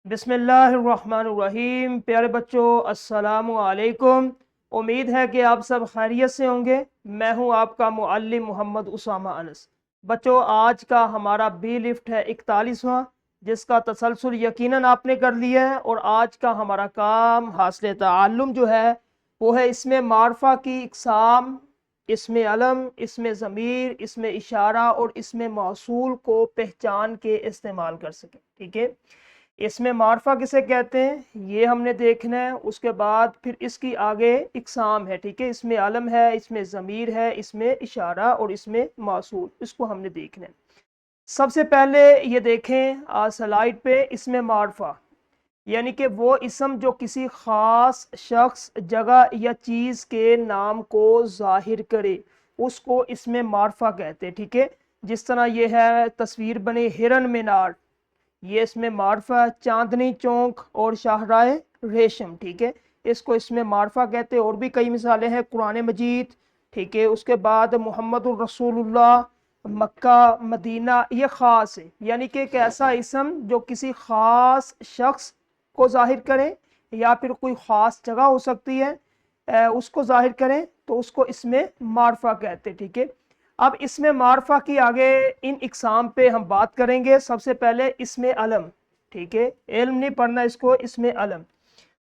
बिस्मिल्लाहिर्रहमानिर्रहीम। प्यारे बच्चों, अस्सलामु अलैकुम। उम्मीद है कि आप सब खैरियत से होंगे। मैं हूं आपका मुअल्लिम मोहम्मद उसामा अनस। बच्चों, आज का हमारा बी लिफ्ट है 41वां, जिसका तसलसल यकीनन आपने कर लिया है। और आज का हमारा काम हासिल ताल्लुम जो है वो है इसमें मारफा की इकसाम, इसमें अलम, इसमें ज़मीर, इसमें इशारा और इसमें मौसूल को पहचान के इस्तेमाल कर सकें। ठीक है, इसमें मारफा किसे कहते हैं ये हमने देखना है। उसके बाद फिर इसकी आगे इकसाम है। ठीक है, इसमें अलम है, इसमें ज़मीर है, इसमें इशारा और इसमें मौसूल, इसको हमने देखना है। सबसे पहले ये देखें स्लाइड पे, इसमें मारफा यानी कि वो इसम जो किसी ख़ास शख्स, जगह या चीज़ के नाम को ज़ाहिर करे, उसको इसमें मारफा कहते हैं। ठीक है, जिस तरह ये है तस्वीर बने हिरन मीनार, ये इसमें मारफा। चांदनी चौक और शाहराह रेशम, ठीक है, इसको इसमें मारफा कहते हैं। और भी कई मिसालें हैं, कुरान मजीद। ठीक है, उसके बाद मुहम्मदुर रसूलुल्लाह, मक्का, मदीना, ये ख़ास है यानी कि एक ऐसा इसम जो किसी ख़ास शख्स को जाहिर करें या फिर कोई ख़ास जगह हो सकती है उसको जाहिर करें, तो उसको इसमें मारफा कहते हैं। ठीक है, अब इसमें मारफा की आगे इन इकसाम पे हम बात करेंगे। सबसे पहले इसमें अलम, ठीक है, इल्म नहीं पढ़ना इसको, इसमें अलम।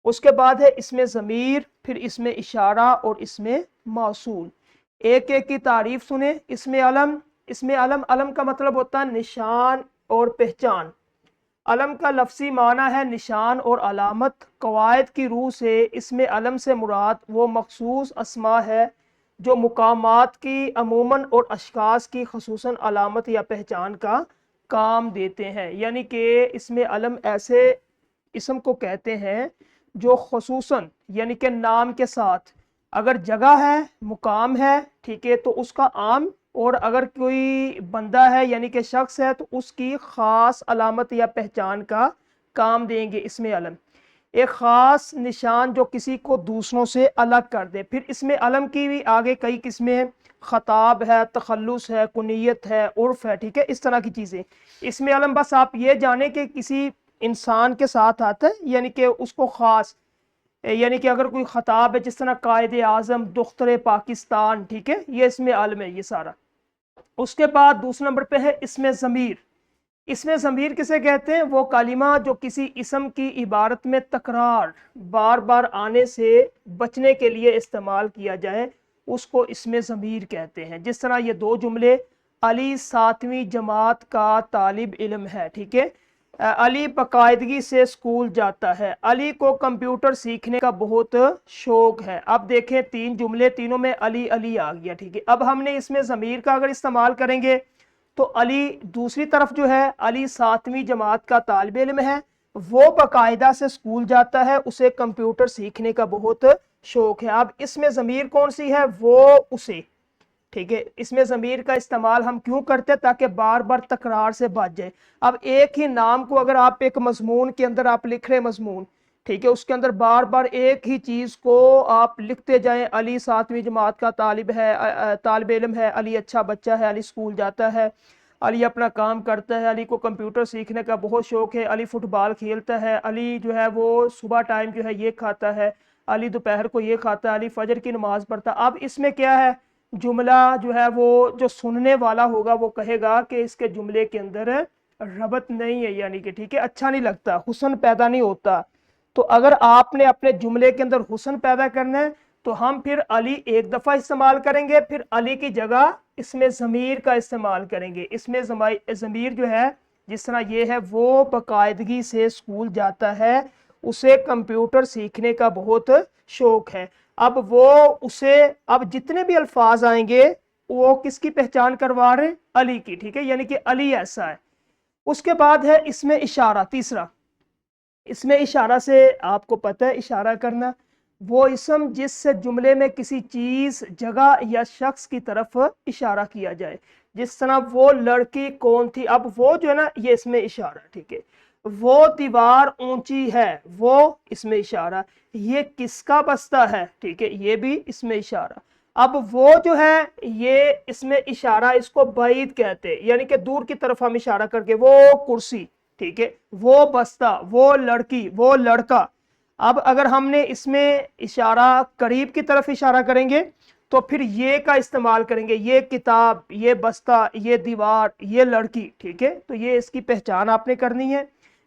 उसके बाद है इसमें ज़मीर, फिर इसमें इशारा और इसमें मौसूल। एक एक की तारीफ सुने। इसमें अलम, इसमें अलम, अलम का मतलब होता है निशान और पहचान। अलम का लफ्सी माना है निशान और अलामत। कवायद की रूह से इसमें अलम से मुराद वो मखसूस अस्मा है जो मुकामात की अमूमन और अशखास की खसूसन अलामत या पहचान का काम देते हैं। यानी कि इसमें अलम ऐसे इसम को कहते हैं जो खसूसन यानी कि नाम के साथ, अगर जगह है, मुकाम है, ठीक है, तो उसका आम, और अगर कोई बंदा है यानी कि शख्स है तो उसकी ख़ास अलामत या पहचान का काम देंगे इसमें अलम। एक ख़ास निशान जो किसी को दूसरों से अलग कर दे। फिर इसमें अलम की भी आगे कई किस्में, ख़ताब है, तखल्लुस है, कुनियत है, उर्फ़ है, ठीक है, इस तरह की चीज़ें। इसमें अलम बस आप ये जाने कि किसी इंसान के साथ आता है यानी कि उसको ख़ास, यानी कि अगर कोई ख़ताब है जिस तरह कायद आज़म, दुख्तर पाकिस्तान, ठीक है, ये इसमें आलम है ये सारा। उसके बाद दूसरे नंबर पे है इसमें ज़मीर। इसमें ज़मीर किसे कहते हैं? वो कालिमा जो किसी इसम की इबारत में तकरार, बार बार आने से बचने के लिए इस्तेमाल किया जाए, उसको इसमें ज़मीर कहते हैं। जिस तरह ये दो जुमले, अली 7वीं जमात का तालिब इल्म है, ठीक है, अली बाकायदगी से स्कूल जाता है, अली को कंप्यूटर सीखने का बहुत शौक है। अब देखें तीन जुमले, तीनों में अली अली आ गया। ठीक है, अब हमने इसमें ज़मीर का अगर इस्तेमाल करेंगे तो अली दूसरी तरफ जो है, अली 7वीं जमात का तालिब इल्म है, वो बाकायदा से स्कूल जाता है, उसे कंप्यूटर सीखने का बहुत शौक है। अब इसमें ज़मीर कौन सी है? वो उसे। ठीक है, इसमें ज़मीर का इस्तेमाल हम क्यों करते हैं? ताकि बार बार तकरार से बच जाए। अब एक ही नाम को अगर आप एक मजमून के अंदर आप लिख रहे मजमून, ठीक है, उसके अंदर बार बार एक ही चीज़ को आप लिखते जाएं, अली 7वीं जमात का तालिब है, तालिब इल्म है, अली अच्छा बच्चा है, अली स्कूल जाता है, अली अपना काम करता है, अली को कंप्यूटर सीखने का बहुत शौक है, अली फुटबॉल खेलता है, अली जो है वो सुबह टाइम जो है ये खाता है, अली दोपहर को ये खाता है, अली फजर की नमाज पढ़ता है। अब इसमें क्या है, जुमला जो है वो जो सुनने वाला होगा वो कहेगा कि इसके जुमले के अंदर रबत नहीं है, यानी कि ठीक है, अच्छा नहीं लगता, हुस्न पैदा नहीं होता। तो अगर आपने अपने जुमले के अंदर हुस्न पैदा करना है तो हम फिर अली एक दफ़ा इस्तेमाल करेंगे, फिर अली की जगह इसमें ज़मीर का इस्तेमाल करेंगे। इसमें ज़मीर जो है, जिस तरह ये है, वो बाकायदगी से स्कूल जाता है, उसे कंप्यूटर सीखने का बहुत शौक है। अब वो उसे, अब जितने भी अल्फाज आएंगे वो किसकी पहचान करवा रहे हैं? अली की। ठीक है, यानी कि अली ऐसा है। उसके बाद है इसमें इशारा, तीसरा। इसमें इशारा से आपको पता है इशारा करना, वो इसम जिससे जुमले में किसी चीज़, जगह या शख्स की तरफ इशारा किया जाए। जिस तरह वो लड़की कौन थी, अब वो जो है ना, ये इसमें इशारा। ठीक है, वो दीवार ऊंची है, वो इसमें इशारा। ये किसका बस्ता है? ठीक है, ये भी इसमें इशारा। अब वो जो है ये इसमें इशारा, इसको बाईद कहते हैं, यानी कि दूर की तरफ हम इशारा करके, वो कुर्सी, ٹھیک ہے، وہ بستہ، وہ لڑکی، وہ لڑکا۔ اب اگر ہم نے اس میں اشارہ قریب کی طرف اشارہ کریں گے تو پھر یہ کا استعمال کریں گے، یہ کتاب، یہ بستہ، یہ دیوار، یہ لڑکی، ٹھیک ہے۔ تو یہ اس کی پہچان آپ نے کرنی ہے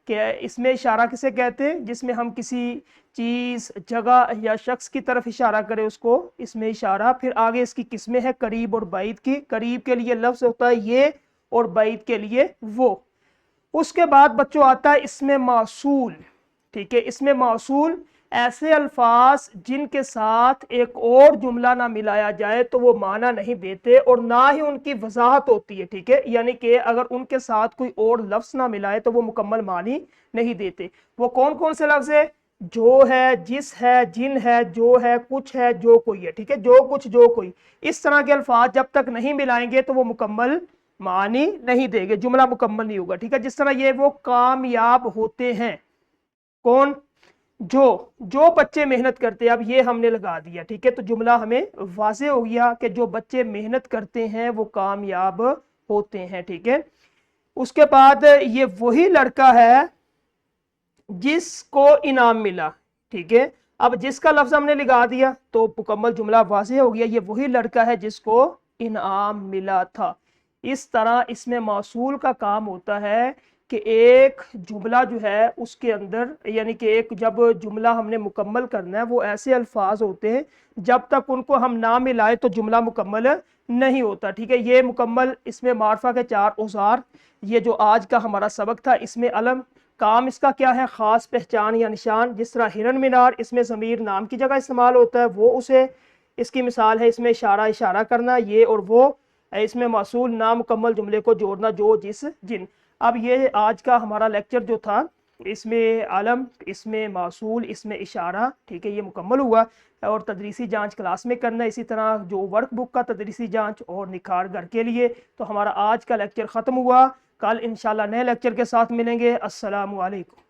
کہ اس میں اشارہ کسے کہتے ہیں، جس میں ہم کسی چیز، جگہ یا شخص کی طرف اشارہ کریں اس کو اس میں اشارہ۔ پھر آگے اس کی قسمیں ہیں قریب اور بعید کی، قریب کے لیے لفظ ہوتا ہے یہ اور بعید کے لیے وہ۔ اس کے بعد بچوں آتا ہے اس میں موصول، ٹھیک ہے۔ اس میں موصول ایسے الفاظ جن کے ساتھ ایک اور جملہ نہ ملایا جائے تو وہ معنی نہیں دیتے اور نہ ہی ان کی وضاحت ہوتی ہے، ٹھیک ہے۔ یعنی کہ اگر ان کے ساتھ کوئی اور لفظ نہ ملائے تو وہ مکمل معنی نہیں دیتے۔ وہ کون کون سے لفظ ہے؟ جو ہے، جس ہے، جن ہے، جو ہے، کچھ ہے، جو کوئی ہے، ٹھیک ہے۔ جو کچھ، جو کوئی، اس طرح کے الفاظ جب تک نہیں ملائیں گے تو وہ مکمل معنی نہیں دیں گے، جملہ مکمل نہیں ہوگا، ٹھیک ہے۔ جس طرح یہ وہ کامیاب ہوتے ہیں، کون؟ جو بچے محنت کرتے ہیں، اب یہ ہم نے لگا دیا، ٹھیک ہے۔ تو جملہ ہمیں واضح ہو گیا کہ جو بچے محنت کرتے ہیں وہ کامیاب ہوتے ہیں، ٹھیک ہے۔ اس کے بعد یہ وہی لڑکا ہے جس کو انعام ملا، ٹھیک ہے۔ اب جس کا لفظ ہم نے لگا دیا تو مکمل جملہ واضح ہو گیا، یہ وہی لڑکا ہے جس کو انعام ملا تھا۔ اس طرح اس میں موصول کا کام ہوتا ہے کہ ایک جملہ جو ہے اس کے اندر، یعنی کہ ایک جب جملہ ہم نے مکمل کرنا ہے وہ ایسے الفاظ ہوتے ہیں جب تک ان کو ہم نہ ملائے تو جملہ مکمل نہیں ہوتا، ٹھیک ہے۔ یہ مکمل اس میں معرفہ کے 4 اوزار، یہ جو آج کا ہمارا سبق تھا، اس میں علم کام اس کا کیا ہے؟ خاص پہچان یا نشان۔ جس طرح ہرن مینار، اس میں ضمیر نام کی جگہ استعمال ہوتا ہے، وہ اسے اس کی مثال ہے۔ اس میں اشارہ کرنا، یہ اور وہ۔ اس میں موصول نامکمل جملے کو جوڑنا، جو، جس، جن۔ اب یہ آج کا ہمارا لیکچر جو تھا، اس میں علم، اس میں موصول، اس میں اشارہ، ٹھیک ہے، یہ مکمل ہوا۔ اور تدریسی جانچ کلاس میں کرنا، اسی طرح جو ورک بک کا تدریسی جانچ اور نکھار گھر کے لیے۔ تو ہمارا آج کا لیکچر ختم ہوا، کل انشاءاللہ نئے لیکچر کے ساتھ ملیں گے۔ السلام علیکم۔